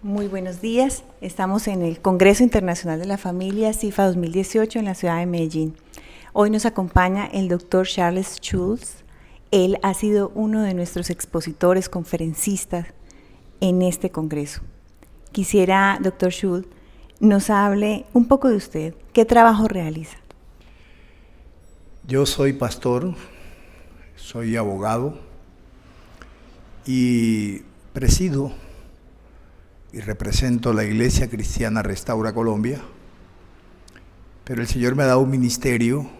Muy buenos días. Estamos en el Congreso Internacional de la Familia, CIFA 2018, en la ciudad de Medellín. Hoy nos acompaña el doctor Charles Schulz. Él ha sido uno de nuestros expositores, conferencistas en este congreso. Quisiera, doctor Schulz, nos hable un poco de usted. ¿Qué trabajo realiza? Yo soy pastor, soy abogado y presido y represento la Iglesia Cristiana Restaura Colombia, pero el Señor me ha dado un ministerio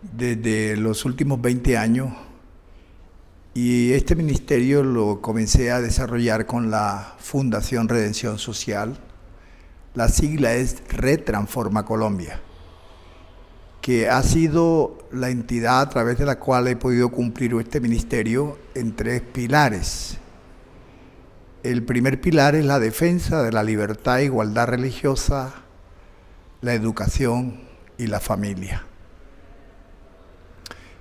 desde los últimos 20 años y este ministerio lo comencé a desarrollar con la Fundación Redención Social. La sigla es Retransforma Colombia, que ha sido la entidad a través de la cual he podido cumplir este ministerio en 3 pilares. El primer pilar es la defensa de la libertad e igualdad religiosa, la educación y la familia.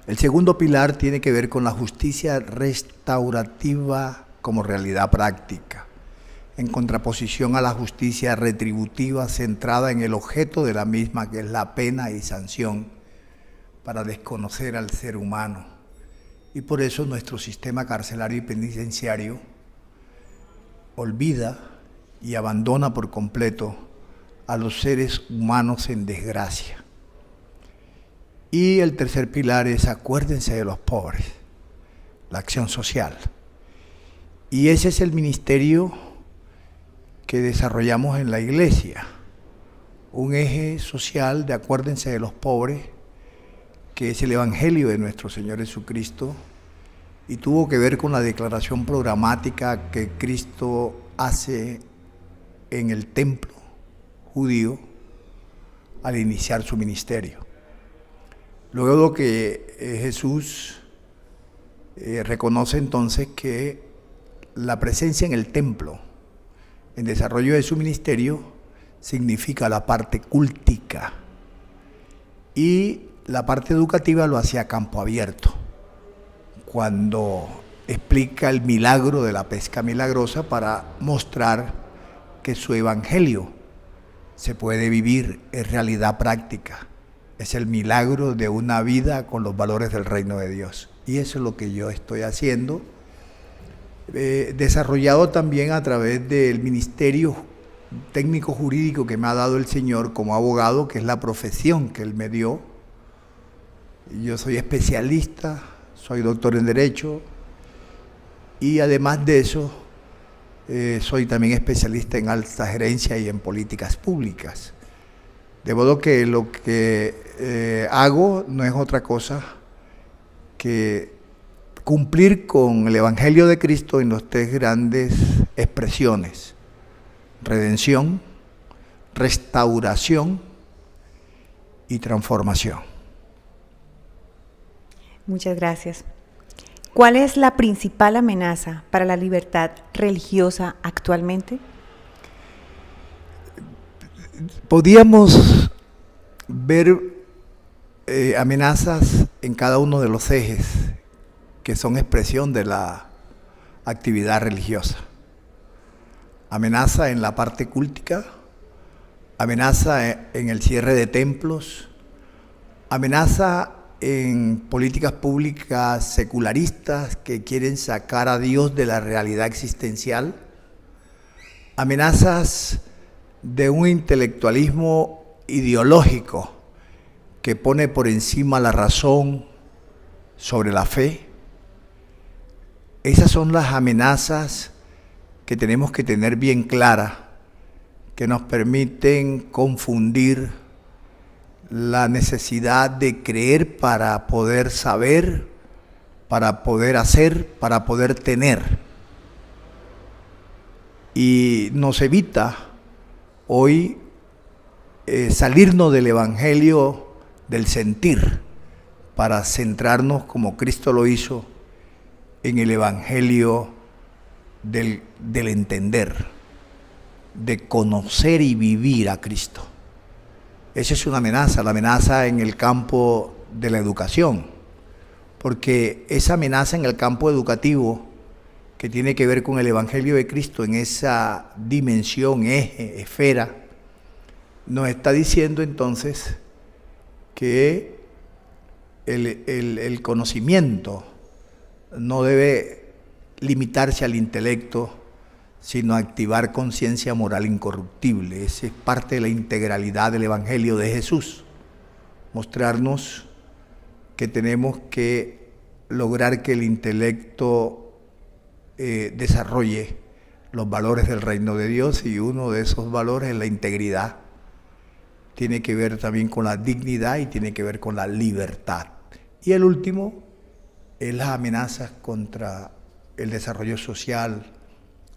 El segundo pilar tiene que ver con la justicia restaurativa como realidad práctica, en contraposición a la justicia retributiva centrada en el objeto de la misma, que es la pena y sanción para desconocer al ser humano. Y por eso nuestro sistema carcelario y penitenciario olvida y abandona por completo a los seres humanos en desgracia. Y el tercer pilar es acuérdense de los pobres, la acción social. Y ese es el ministerio que desarrollamos en la iglesia, un eje social de acuérdense de los pobres, que es el Evangelio de nuestro Señor Jesucristo, y tuvo que ver con la declaración programática que Cristo hace en el templo judío al iniciar su ministerio. Luego que Jesús reconoce entonces que la presencia en el templo, en desarrollo de su ministerio, significa la parte cultica, y la parte educativa lo hacía a campo abierto, cuando explica el milagro de la pesca milagrosa para mostrar que su evangelio se puede vivir, es realidad práctica, es el milagro de una vida con los valores del reino de Dios. Y eso es lo que yo estoy haciendo, desarrollado también a través del ministerio técnico jurídico que me ha dado el Señor como abogado, que es la profesión que Él me dio. Yo soy especialista, soy doctor en Derecho y además de eso soy también especialista en alta gerencia y en políticas públicas. De modo que lo que hago no es otra cosa que cumplir con el Evangelio de Cristo en las 3 grandes expresiones: redención, restauración y transformación. Muchas gracias. ¿Cuál es la principal amenaza para la libertad religiosa actualmente? Podíamos ver amenazas en cada uno de los ejes que son expresión de la actividad religiosa. Amenaza en la parte cultica, amenaza en el cierre de templos, amenaza en políticas públicas secularistas que quieren sacar a Dios de la realidad existencial, amenazas de un intelectualismo ideológico que pone por encima la razón sobre la fe. Esas son las amenazas que tenemos que tener bien claras, que nos permiten confundir la necesidad de creer para poder saber, para poder hacer, para poder tener. Y nos evita hoy salirnos del evangelio del sentir para centrarnos, como Cristo lo hizo, en el evangelio del entender, de conocer y vivir a Cristo. Esa es una amenaza, la amenaza en el campo de la educación, porque esa amenaza en el campo educativo que tiene que ver con el Evangelio de Cristo en esa dimensión, eje, esfera, nos está diciendo entonces que el conocimiento no debe limitarse al intelecto, sino activar conciencia moral incorruptible. Esa es parte de la integralidad del Evangelio de Jesús. Mostrarnos que tenemos que lograr que el intelecto desarrolle los valores del reino de Dios, y uno de esos valores es la integridad. Tiene que ver también con la dignidad y tiene que ver con la libertad. Y el último es las amenazas contra el desarrollo social,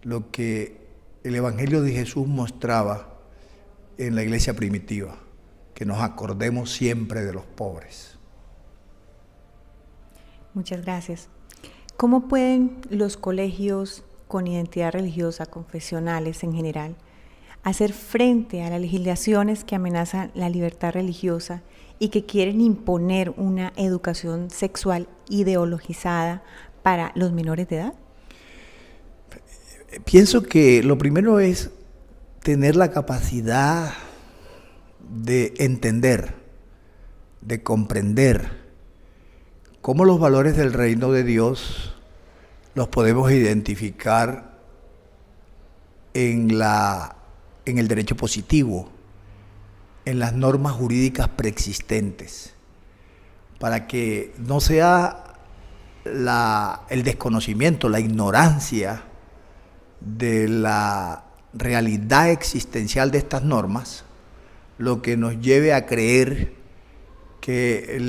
lo que el Evangelio de Jesús mostraba en la iglesia primitiva, que nos acordemos siempre de los pobres. Muchas gracias. ¿Cómo pueden los colegios con identidad religiosa, confesionales en general, hacer frente a las legislaciones que amenazan la libertad religiosa y que quieren imponer una educación sexual ideologizada para los menores de edad? Pienso que lo primero es tener la capacidad de entender, de comprender cómo los valores del reino de Dios los podemos identificar en el derecho positivo, en las normas jurídicas preexistentes, para que no sea el desconocimiento, la ignorancia de la realidad existencial de estas normas lo que nos lleve a creer que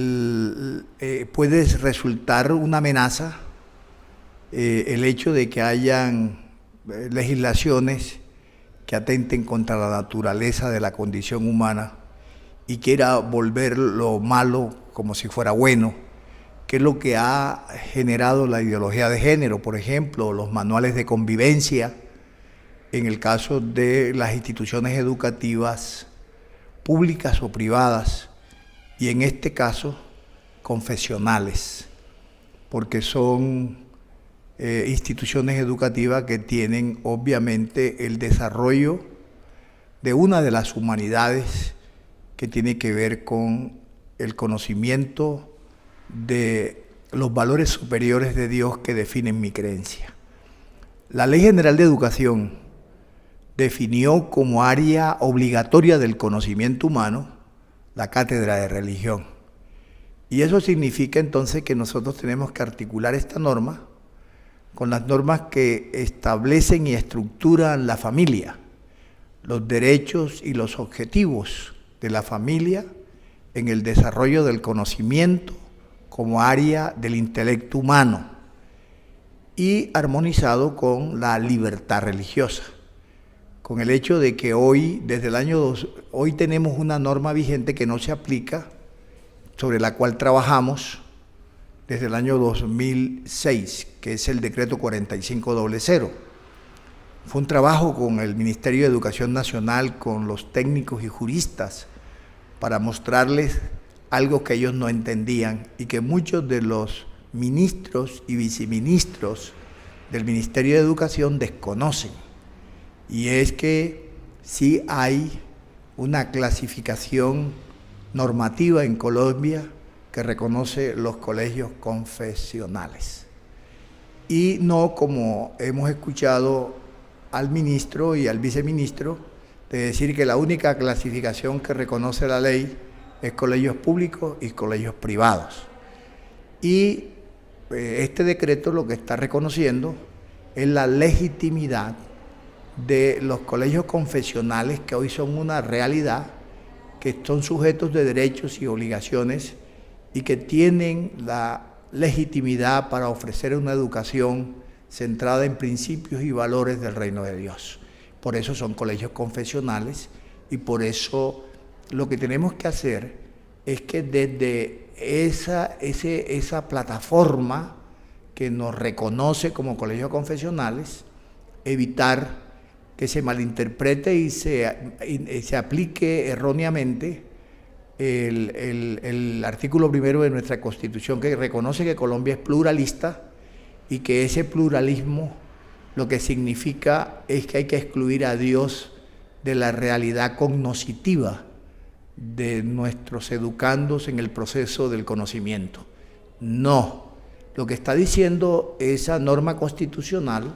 puede resultar una amenaza el hecho de que hayan legislaciones que atenten contra la naturaleza de la condición humana y quiera volver lo malo como si fuera bueno, que es lo que ha generado la ideología de género, por ejemplo, los manuales de convivencia, en el caso de las instituciones educativas públicas o privadas, y en este caso confesionales, porque son instituciones educativas que tienen obviamente el desarrollo de una de las humanidades que tiene que ver con el conocimiento de los valores superiores de Dios que definen mi creencia. La Ley General de Educación definió como área obligatoria del conocimiento humano la cátedra de religión. Y eso significa entonces que nosotros tenemos que articular esta norma con las normas que establecen y estructuran la familia, los derechos y los objetivos de la familia en el desarrollo del conocimiento como área del intelecto humano y armonizado con la libertad religiosa, con el hecho de que hoy tenemos una norma vigente que no se aplica, sobre la cual trabajamos desde el año 2006, que es el decreto 4500. Fue un trabajo con el Ministerio de Educación Nacional, con los técnicos y juristas, para mostrarles algo que ellos no entendían y que muchos de los ministros y viceministros del Ministerio de Educación desconocen. Y es que sí hay una clasificación normativa en Colombia que reconoce los colegios confesionales. Y no como hemos escuchado al ministro y al viceministro, de decir que la única clasificación que reconoce la ley es colegios públicos y colegios privados. Y este decreto lo que está reconociendo es la legitimidad de los colegios confesionales, que hoy son una realidad, que son sujetos de derechos y obligaciones y que tienen la legitimidad para ofrecer una educación centrada en principios y valores del reino de Dios. Por eso son colegios confesionales, y por eso lo que tenemos que hacer es que desde esa plataforma que nos reconoce como colegios confesionales, evitar que se malinterprete y se aplique erróneamente el artículo 1 de nuestra Constitución, que reconoce que Colombia es pluralista y que ese pluralismo lo que significa es que hay que excluir a Dios de la realidad cognoscitiva de nuestros educandos en el proceso del conocimiento. No, lo que está diciendo esa norma constitucional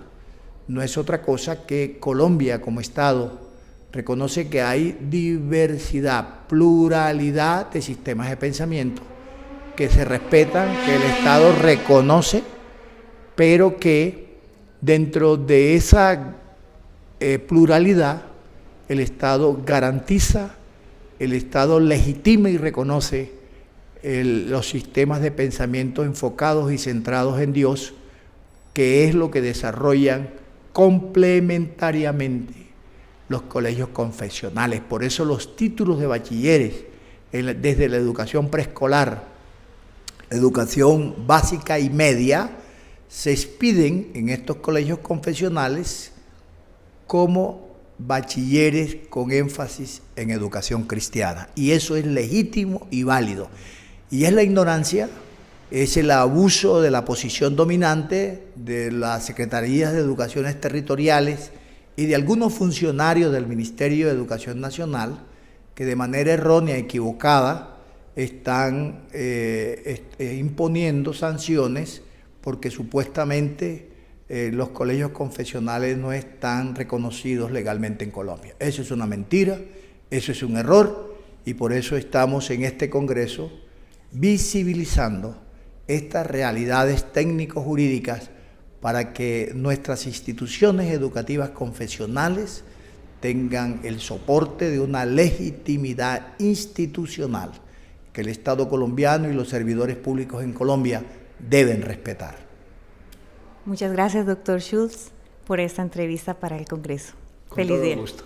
no es otra cosa que Colombia como Estado reconoce que hay diversidad, pluralidad de sistemas de pensamiento que se respetan, que el Estado reconoce, pero que dentro de esa pluralidad el Estado garantiza, el Estado legitima y reconoce los sistemas de pensamiento enfocados y centrados en Dios, que es lo que desarrollan complementariamente los colegios confesionales. Por eso los títulos de bachilleres, desde la educación preescolar, educación básica y media, se expiden en estos colegios confesionales como bachilleres con énfasis en educación cristiana. Y eso es legítimo y válido. Y es la ignorancia, es el abuso de la posición dominante de las secretarías de educaciones territoriales y de algunos funcionarios del Ministerio de Educación Nacional que de manera errónea, equivocada, están imponiendo sanciones porque supuestamente los colegios confesionales no están reconocidos legalmente en Colombia. Eso es una mentira, eso es un error, y por eso estamos en este Congreso visibilizando estas realidades técnico-jurídicas para que nuestras instituciones educativas confesionales tengan el soporte de una legitimidad institucional que el Estado colombiano y los servidores públicos en Colombia deben respetar. Muchas gracias, doctor Schultz, por esta entrevista para el Congreso. Con Feliz todo día. Gusto.